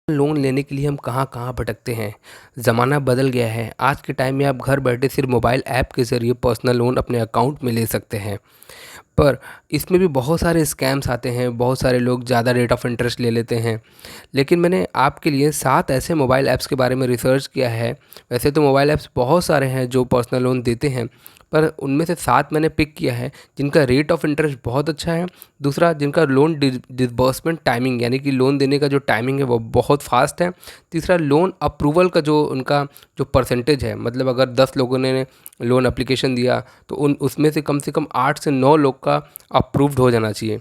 Loan लेने के लिए हम कहाँ-कहाँ भटकते हैं। ज़माना बदल गया है। आज के टाइम में आप घर बैठे सिर्फ मोबाइल ऐप के ज़रिए पर्सनल लोन अपने अकाउंट में ले सकते हैं। पर इसमें भी बहुत सारे स्कैम्स आते हैं, बहुत सारे लोग ज़्यादा रेट ऑफ़ इंटरेस्ट ले लेते हैं। लेकिन मैंने आपके लिए 7 ऐसे मोबाइल ऐप्स के बारे में रिसर्च किया है। वैसे तो मोबाइल ऐप्स बहुत सारे हैं जो पर्सनल लोन देते हैं, पर उनमें से 7 मैंने पिक किया है जिनका रेट ऑफ़ इंटरेस्ट बहुत अच्छा है। दूसरा, जिनका लोन डिसबर्समेंट टाइमिंग यानी कि लोन देने का जो टाइमिंग है वो बहुत फास्ट है। तीसरा, लोन अप्रूवल का जो उनका जो परसेंटेज है, मतलब अगर 10 लोगों ने लोन एप्लीकेशन दिया तो उन उसमें से कम 8 से 9 लोग का अप्रूव्ड हो जाना चाहिए।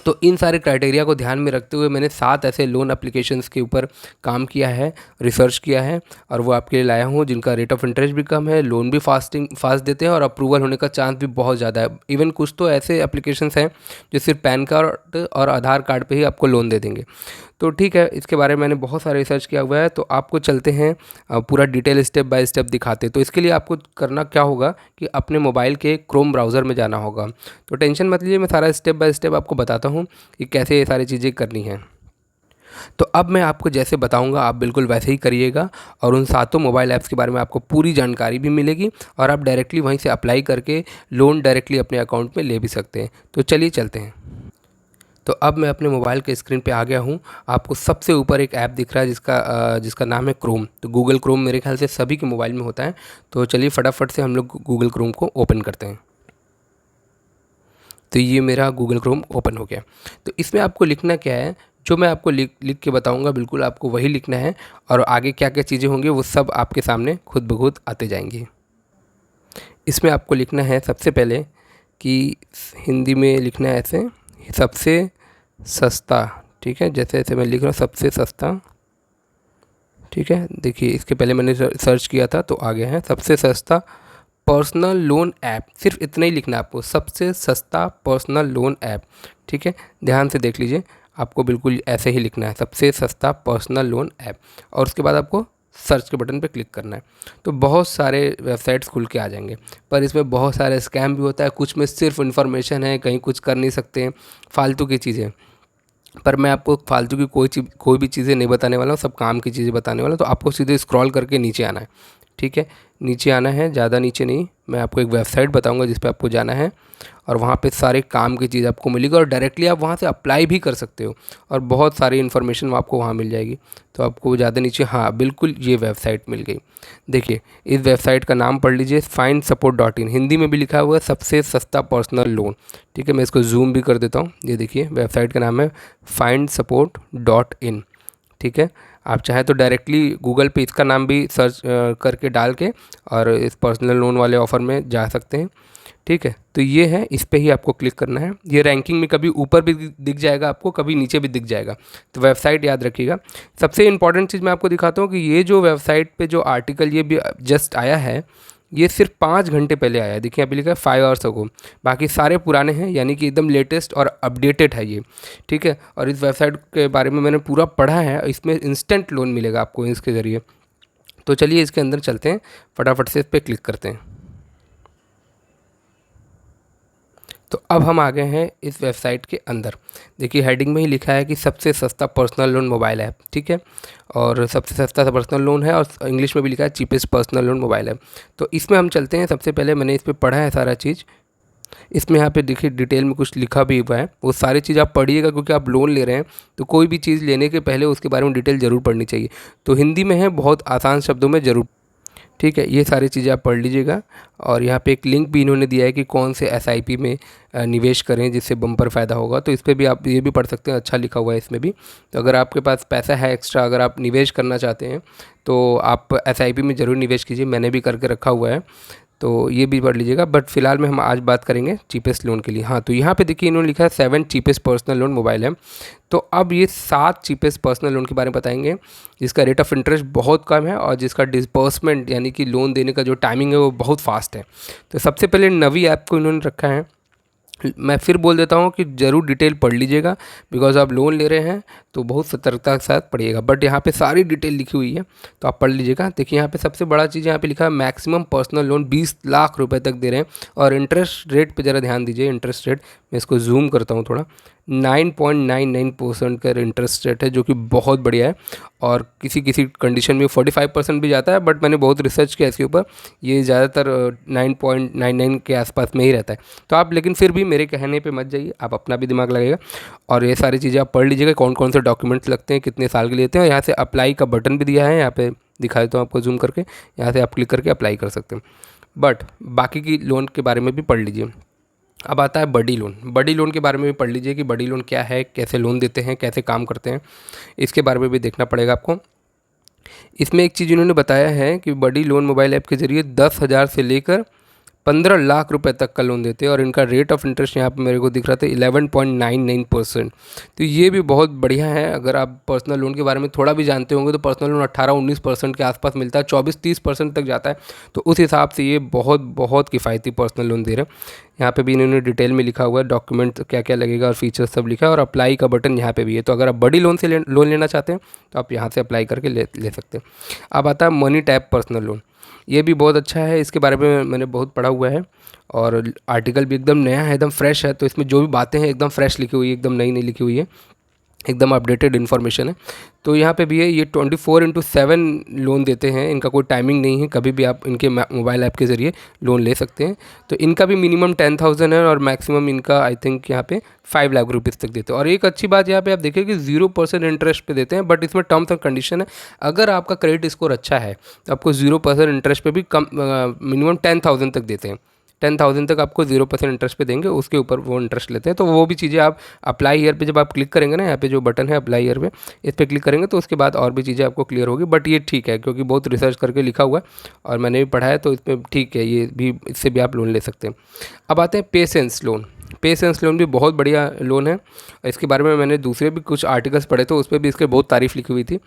तो इन सारे क्राइटेरिया को ध्यान में रखते हुए मैंने 7 ऐसे लोन एप्लीकेशंस के ऊपर काम किया है, रिसर्च किया है और वो आपके लिए लाया हूँ जिनका रेट ऑफ़ इंटरेस्ट भी कम है, लोन भी फास्ट देते हैं और अप्रूवल होने का चांस भी बहुत ज़्यादा है। इवन कुछ तो ऐसे एप्लीकेशंस हैं जो सिर्फ पैन कार्ड और आधार कार्ड पे ही आपको लोन दे देंगे। तो ठीक है, इसके बारे में मैंने बहुत सारा रिसर्च किया हुआ है, तो आपको चलते हैं पूरा डिटेल स्टेप बाय स्टेप दिखाते। तो इसके लिए आपको करना क्या होगा कि अपने मोबाइल के क्रोम ब्राउज़र में जाना होगा। तो टेंशन मत लीजिए, मैं सारा स्टेप बाय स्टेप आपको बताता हूँ कि कैसे ये सारी चीज़ें करनी हैं। तो अब मैं आपको जैसे बताऊंगा आप बिल्कुल वैसे ही करिएगा और उन सातों मोबाइल ऐप्स के बारे में आपको पूरी जानकारी भी मिलेगी और आप डायरेक्टली वहीं से अप्लाई करके लोन डायरेक्टली अपने अकाउंट में ले भी सकते हैं। तो चलिए चलते हैं। तो अब मैं अपने मोबाइल के स्क्रीन पे आ गया हूँ। आपको सबसे ऊपर एक ऐप दिख रहा है जिसका नाम है क्रोम। तो गूगल क्रोम मेरे ख्याल से सभी के मोबाइल में होता है। तो चलिए फटाफट से हम लोग गूगल क्रोम को ओपन करते हैं। तो ये मेरा गूगल क्रोम ओपन हो गया। तो इसमें आपको लिखना क्या है, जो मैं आपको लिख लिख के बताऊंगा बिल्कुल आपको वही लिखना है और आगे क्या क्या चीज़ें होंगी वो सब आपके सामने खुद ब खुद आते जाएंगी। इसमें आपको लिखना है सबसे पहले कि हिंदी में लिखना है ऐसे, सबसे सस्ता। ठीक है, जैसे जैसे मैं लिख रहा हूँ सबसे सस्ता। ठीक है, देखिए इसके पहले मैंने सर्च किया था तो आ गया है सबसे सस्ता पर्सनल लोन ऐप। सिर्फ इतना ही लिखना है आपको, सबसे सस्ता पर्सनल लोन ऐप। ठीक है, ध्यान से देख लीजिए, आपको बिल्कुल ऐसे ही लिखना है सबसे सस्ता पर्सनल लोन ऐप और उसके बाद आपको सर्च के बटन पर क्लिक करना है। तो बहुत सारे वेबसाइट्स खुल के आ जाएंगे, पर इसमें बहुत सारे स्कैम भी होता है। कुछ में सिर्फ इन्फॉर्मेशन है, कहीं कुछ कर नहीं सकते हैं, फालतू की चीज़ें। पर मैं आपको फालतू की कोई भी चीज़ें नहीं बताने वाला हूँ, सब काम की चीज़ें बताने वाला हूँ। तो आपको सीधे स्क्रॉल करके नीचे आना है। ठीक है, नीचे आना है, ज़्यादा नीचे नहीं। मैं आपको एक वेबसाइट बताऊंगा जिस पे आपको जाना है और वहाँ पे सारे काम की चीज़ आपको मिलेगी और डायरेक्टली आप वहाँ से अप्लाई भी कर सकते हो और बहुत सारी इन्फॉर्मेशन आपको वहाँ मिल जाएगी। तो आपको ज़्यादा नीचे, हाँ बिल्कुल ये वेबसाइट मिल गई। देखिए इस वेबसाइट का नाम पढ़ लीजिए, findsuport.in। हिंदी में भी लिखा हुआ है सबसे सस्ता पर्सनल लोन। ठीक है, मैं इसको जूम भी कर देता हूँ। ये देखिए वेबसाइट का नाम है findsuport.in। ठीक है, आप चाहें तो डायरेक्टली गूगल पे इसका नाम भी सर्च करके डाल के और इस पर्सनल लोन वाले ऑफ़र में जा सकते हैं। ठीक है, तो ये है, इस पे ही आपको क्लिक करना है। ये रैंकिंग में कभी ऊपर भी दिख जाएगा आपको, कभी नीचे भी दिख जाएगा। तो वेबसाइट याद रखिएगा। सबसे इम्पॉर्टेंट चीज़ मैं आपको दिखाता हूँ कि ये जो वेबसाइट पे जो आर्टिकल ये भी जस्ट आया है, ये सिर्फ 5 घंटे पहले आया है। देखिए अभी लिखा है 5 आवर्स अगो। बाकी सारे पुराने हैं, यानी कि एकदम लेटेस्ट और अपडेटेड है ये। ठीक है, और इस वेबसाइट के बारे में मैंने पूरा पढ़ा है, इसमें इंस्टेंट लोन मिलेगा आपको इसके ज़रिए। तो चलिए इसके अंदर चलते हैं, फटाफट से इस पर क्लिक करते हैं। तो अब हम आ गए हैं इस वेबसाइट के अंदर। देखिए हेडिंग में ही लिखा है कि सबसे सस्ता पर्सनल लोन मोबाइल ऐप। ठीक है, और सबसे सस्ता पर्सनल लोन है और इंग्लिश में भी लिखा है cheapest personal loan mobile app. तो इसमें हम चलते हैं। सबसे पहले मैंने इस पर पढ़ा है सारा चीज़। इसमें यहाँ पे देखिए डिटेल में कुछ लिखा भी हुआ है, वो सारी चीज़ आप पढ़िएगा क्योंकि आप लोन ले रहे हैं। तो कोई भी चीज़ लेने के पहले उसके बारे में डिटेल ज़रूर पढ़नी चाहिए। तो हिंदी में है, बहुत आसान शब्दों में ज़रूर। ठीक है, ये सारी चीज़ें आप पढ़ लीजिएगा और यहाँ पे एक लिंक भी इन्होंने दिया है कि कौन से एसआईपी में निवेश करें जिससे बम्पर फ़ायदा होगा। तो इस पर भी आप ये भी पढ़ सकते हैं, अच्छा लिखा हुआ है इसमें भी। तो अगर आपके पास पैसा है एक्स्ट्रा, अगर आप निवेश करना चाहते हैं तो आप एसआईपी में ज़रूर निवेश कीजिए, मैंने भी करके रखा हुआ है। तो ये भी पढ़ लीजिएगा, बट फिलहाल में हम आज बात करेंगे चीपेस्ट लोन के लिए। हाँ, तो यहाँ पे देखिए इन्होंने लिखा है 7 चीपेस्ट पर्सनल लोन मोबाइल है। तो अब ये 7 चीपेस्ट पर्सनल लोन के बारे में बताएंगे जिसका रेट ऑफ इंटरेस्ट बहुत कम है और जिसका डिस्बर्समेंट यानी कि लोन देने का जो टाइमिंग है वो बहुत फास्ट है। तो सबसे पहले नवी ऐप को इन्होंने रखा है। मैं फिर बोल देता हूँ कि ज़रूर डिटेल पढ़ लीजिएगा, बिकॉज आप लोन ले रहे हैं तो बहुत सतर्कता के साथ पढ़िएगा। बट यहाँ पे सारी डिटेल लिखी हुई है, तो आप पढ़ लीजिएगा। देखिए यहाँ पे सबसे बड़ा चीज़ यहाँ पे लिखा है मैक्सिमम पर्सनल लोन 20 लाख रुपए तक दे रहे हैं, और इंटरेस्ट रेट पे ज़रा ध्यान दीजिए। इंटरेस्ट रेट मैं इसको जूम करता हूँ थोड़ा, 9.99% का इंटरेस्ट रेट है, जो कि बहुत बढ़िया है। और किसी किसी कंडीशन में 45% भी जाता है, बट मैंने बहुत रिसर्च किया इसके ऊपर, ये ज़्यादातर 9.99 के आसपास में ही रहता है। तो आप लेकिन फिर भी मेरे कहने पे मत जाइए, आप अपना भी दिमाग लगेगा और ये सारी चीज़ें आप पढ़ लीजिएगा, कौन कौन से डॉक्यूमेंट्स लगते हैं, कितने साल के लिए लेते हैं। यहाँ से अप्लाई का बटन भी दिया है, यहाँ पे दिखा देता हूँ आपको जूम करके, यहाँ से आप क्लिक करके अप्लाई कर सकते हैं। बट बाकी की लोन के बारे में भी पढ़ लीजिए। अब आता है बडी लोन। बडी लोन के बारे में भी पढ़ लीजिए कि बडी लोन क्या है, कैसे लोन देते हैं, कैसे काम करते हैं, इसके बारे में भी देखना पड़ेगा आपको। इसमें एक चीज़ इन्होंने बताया है कि बडी लोन मोबाइल ऐप के ज़रिए 10,000 से लेकर 15 लाख रुपए तक का लोन देते हैं, और इनका रेट ऑफ इंटरेस्ट यहाँ पे मेरे को दिख रहा था 11.99%। तो ये भी बहुत बढ़िया है। अगर आप पर्सनल लोन के बारे में थोड़ा भी जानते होंगे तो पर्सनल लोन 18-19% के आसपास मिलता है, 24-30% तक जाता है। तो उस हिसाब से ये बहुत बहुत किफ़ायती पर्सनल लोन दे रहे हैं। यहाँ पे भी इन्होंने डिटेल में लिखा हुआ है, डॉक्यूमेंट क्या क्या लगेगा और फीचर्स सब लिखा है, और अप्लाई का बटन यहाँ पे भी है। तो अगर आप बड़ी लोन से लोन लेना चाहते हैं तो आप यहाँ से अप्लाई करके ले सकते हैं। अब आता है मनी टैप पर्सनल लोन। ये भी बहुत अच्छा है, इसके बारे में मैंने बहुत पढ़ा हुआ है, और आर्टिकल भी एकदम नया है, एकदम फ्रेश है। तो इसमें जो भी बातें हैं एकदम फ्रेश लिखी हुई है, एकदम नई नई लिखी हुई है, एकदम अपडेटेड इन्फॉर्मेशन है। तो यहाँ पे भी है, ये 24/7 लोन देते हैं, इनका कोई टाइमिंग नहीं है, कभी भी आप इनके मोबाइल ऐप के ज़रिए लोन ले सकते हैं। तो इनका भी मिनिमम 10,000 है, और मैक्सिमम इनका आई थिंक यहाँ पे 5 लाख रुपीज़ तक देते हैं। और एक अच्छी बात यहाँ पे आप देखिए कि 0% इंटरेस्ट पे देते हैं, बट इसमें टर्म्स एंड कंडीशन है। अगर आपका क्रेडिट स्कोर अच्छा है तो आपको 0% इंटरेस्ट पे भी कम, मिनिमम 10,000 तक देते हैं। 10,000 तक आपको 0% इंटरेस्ट पे देंगे, उसके ऊपर वो इंटरेस्ट लेते हैं। तो वो भी चीज़ें आप अप्लाई ईयर पे जब आप क्लिक करेंगे ना, यहाँ पे जो बटन है अप्लाई ईयर पे, इस पर क्लिक करेंगे तो उसके बाद और भी चीज़ें आपको क्लियर होगी। बट ये ठीक है, क्योंकि बहुत रिसर्च करके लिखा हुआ है और मैंने भी पढ़ा है, तो इसमें ठीक है, ये भी, इससे भी आप लोन ले सकते हैं। अब आते हैं पेशेंस लोन। पेशेंस लोन भी बहुत बढ़िया लोन है। इसके बारे में मैंने दूसरे भी कुछ आर्टिकल्स पढ़े थे, उस पर भी इसके बहुत तारीफ़ लिखी हुई थी,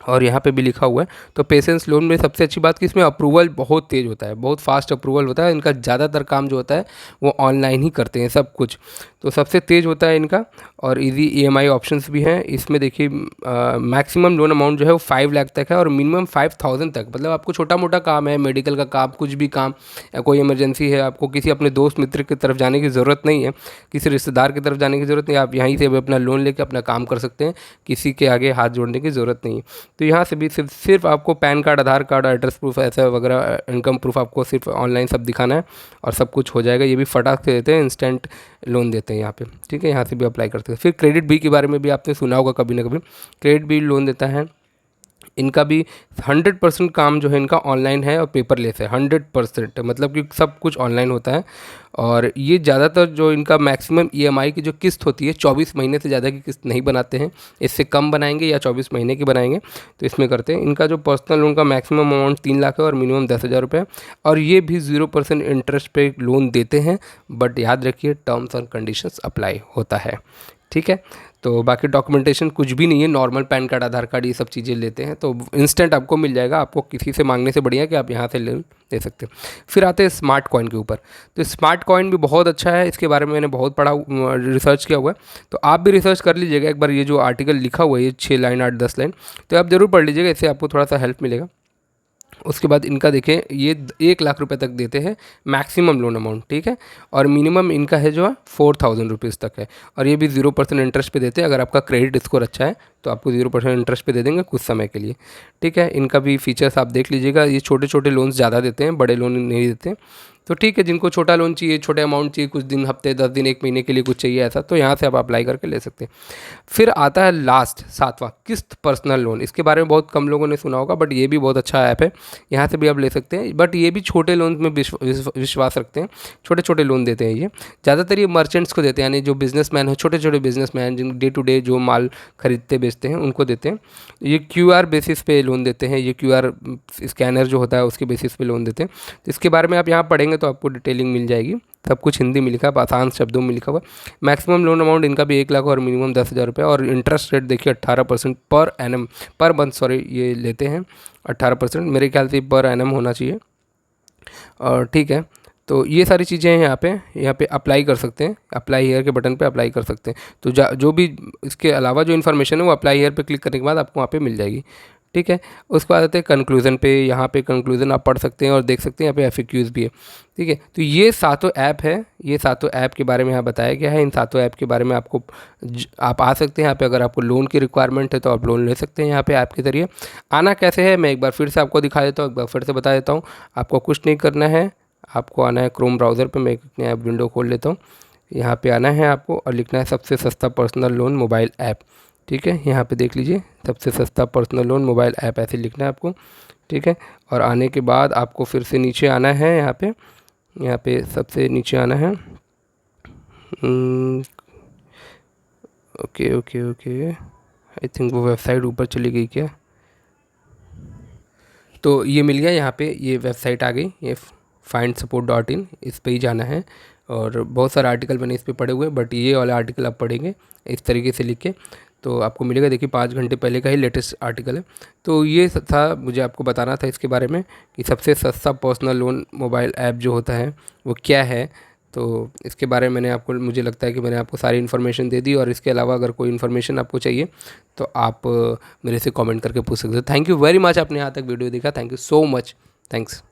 और यहाँ पे भी लिखा हुआ है। तो पेशेंस लोन में सबसे अच्छी बात कि इसमें अप्रूवल बहुत तेज़ होता है, बहुत फास्ट अप्रूवल होता है। इनका ज़्यादातर काम जो होता है वो ऑनलाइन ही करते हैं सब कुछ, तो सबसे तेज़ होता है इनका। और इजी ईएमआई ऑप्शंस भी हैं इसमें। देखिए मैक्सिमम लोन अमाउंट जो है वो 5 लाख तक है, और मिनिमम 5,000 तक। मतलब आपको छोटा मोटा काम है, मेडिकल का काम, कुछ भी काम, या कोई इमरजेंसी है, आपको किसी अपने दोस्त मित्र की तरफ जाने की ज़रूरत नहीं है, किसी रिश्तेदार की तरफ जाने की ज़रूरत नहीं है, आप यहीं से भी अपना लोन लेकर अपना काम कर सकते हैं, किसी के आगे हाथ जोड़ने की ज़रूरत नहीं है। तो यहाँ से भी सिर्फ आपको पैन कार्ड, आधार कार्ड, एड्रेस प्रूफ ऐसा वगैरह, इनकम प्रूफ आपको सिर्फ ऑनलाइन सब दिखाना है और सब कुछ हो जाएगा। ये भी फटाक से देते हैं, इंस्टेंट लोन देते हैं यहाँ पे, ठीक है। यहाँ से भी अप्लाई करते हैं। फिर क्रेडिट बी के बारे में भी आपने सुना होगा कभी ना कभी, क्रेडिट बी लोन देता है। इनका भी 100% काम जो है इनका ऑनलाइन है और पेपरलेस है, 100%, मतलब कि सब कुछ ऑनलाइन होता है। और ये ज़्यादातर जो इनका मैक्सिमम ईएमआई की जो किस्त होती है, 24 महीने से ज़्यादा की किस्त नहीं बनाते हैं, इससे कम बनाएंगे या 24 महीने की बनाएंगे तो इसमें करते हैं। इनका जो पर्सनल लोन का मैक्सिमम अमाउंट 3 लाख है और मिनिमम 10,000 रुपये, और ये भी 0% इंटरेस्ट पे लोन देते हैं। बट याद रखिए टर्म्स और कंडीशंस अप्लाई होता है, ठीक है। तो बाकी डॉक्यूमेंटेशन कुछ भी नहीं है, नॉर्मल पैन कार्ड, आधार कार्ड, ये सब चीज़ें लेते हैं तो इंस्टेंट आपको मिल जाएगा। आपको किसी से मांगने से बढ़िया कि आप यहाँ से ले सकते हैं। फिर आते हैं स्मार्ट कॉइन के ऊपर। तो स्मार्ट कॉइन भी बहुत अच्छा है, इसके बारे में मैंने बहुत पढ़ा, रिसर्च किया हुआ है। तो आप भी रिसर्च कर लीजिएगा एक बार, ये जो आर्टिकल लिखा हुआ है ये 6 लाइन 8-10 लाइन, तो आप ज़रूर पढ़ लीजिएगा, इससे आपको थोड़ा सा हेल्प मिलेगा। उसके बाद इनका देखें, ये 1 लाख रुपए तक देते हैं मैक्सिमम लोन अमाउंट, ठीक है। और मिनिमम इनका है जो है 4,000 रुपीज़ तक है, और ये भी 0% इंटरेस्ट पे देते हैं। अगर आपका क्रेडिट स्कोर अच्छा है तो आपको 0% इंटरेस्ट पे दे देंगे कुछ समय के लिए, ठीक है। इनका भी फीचर्स आप देख लीजिएगा। ये छोटे छोटे लोन्स ज़्यादा देते हैं, बड़े लोन नहीं देते। तो ठीक है, जिनको छोटा लोन चाहिए, छोटे अमाउंट चाहिए, कुछ दिन, हफ्ते, 10 दिन, 1 महीने के लिए कुछ चाहिए ऐसा, तो यहाँ से आप अप्लाई करके ले सकते हैं। फिर आता है लास्ट 7वां, किस्त पर्सनल लोन। इसके बारे में बहुत कम लोगों ने सुना होगा, बट ये भी बहुत अच्छा ऐप है, यहाँ से भी आप ले सकते हैं। बट ये भी छोटे लोन में विश्वास रखते हैं, छोटे छोटे लोन देते हैं ये। ज़्यादातर ये मर्चेंट्स को देते हैं, यानी जो बिजनेसमैन है, छोटे छोटे बिजनेसमैन जिन डे टू डे जो माल खरीदते बेचते हैं उनको देते हैं। ये क्यूआर बेसिस पे लोन देते हैं, ये क्यूआर स्कैनर जो होता है उसके बेसिस पे लोन देते हैं। तो इसके बारे में आप यहाँ पढ़ेंगे तो आपको डिटेलिंग मिल जाएगी, सब कुछ हिंदी में लिखा है, आसान शब्दों में लिखा हुआ। मैक्सिमम लोन अमाउंट इनका भी 1 लाख और मिनिमम 10,000 रुपये, और इंटरेस्ट रेट देखिए 18% per annum, per month sorry, ये लेते हैं 18%। मेरे ख्याल से पर एनम होना चाहिए, और ठीक है। तो ये सारी चीज़ें हैं यहाँ पे अप्लाई कर सकते हैं, अप्लाई हेयर के बटन पे अप्लाई कर सकते हैं। तो जो भी इसके अलावा जो इन्फॉर्मेशन है वो अप्लाई हेयर पे क्लिक करने के बाद आपको वहाँ पे मिल जाएगी। ठीक है, उसके बाद आते हैं कंक्लूज़न पे। यहाँ पे कंक्लूज़न आप पढ़ सकते हैं और देख सकते हैं, यहाँ पे एफएक्यूज़ भी है। ठीक है, तो ये सातों ऐप है, ये सातों ऐप के बारे में यहाँ बताया गया है। इन सातों ऐप के बारे में आपको आप आ सकते हैं यहाँ पे। अगर आपको लोन की रिक्वायरमेंट है तो आप लोन ले सकते हैं यहाँ पे ऐप के ज़रिए। आना कैसे है मैं एक बार फिर से आपको दिखा देता हूँ, एक बार फिर से बता देता हूँ। आपको कुछ नहीं करना है, आपको आना है क्रोम ब्राउज़र पर। मैं एक ऐप विंडो खोल लेता हूँ। यहाँ पे आना है आपको और लिखना है सबसे सस्ता पर्सनल लोन मोबाइल ऐप। ठीक है, यहाँ पे देख लीजिए, सबसे सस्ता पर्सनल लोन मोबाइल ऐप ऐसे लिखना है आपको। ठीक है, और आने के बाद आपको फिर से नीचे आना है। यहाँ पे सबसे नीचे आना है। Okay okay okay, I think वो वेबसाइट ऊपर चली गई क्या। तो ये मिल गया, यहाँ पे ये वेबसाइट आ गई, ये findsupport.in, इस पे ही जाना है। और बहुत सारे आर्टिकल मैंने इस पे पढ़े हुए, बट ये वाला आर्टिकल आप पढ़ेंगे इस तरीके से लिख के तो आपको मिलेगा। देखिए 5 घंटे पहले का ही लेटेस्ट आर्टिकल है। तो ये था, मुझे आपको बताना था इसके बारे में कि सबसे सस्ता पर्सनल लोन मोबाइल ऐप जो होता है वो क्या है। तो इसके बारे में मुझे लगता है कि मैंने आपको सारी इन्फॉर्मेशन दे दी। और इसके अलावा अगर कोई इन्फॉर्मेशन आपको चाहिए तो आप मेरे से कमेंट करके पूछ सकते हो। थैंक यू वेरी मच, आपने यहाँ तक वीडियो देखा, thank you so much, thanks.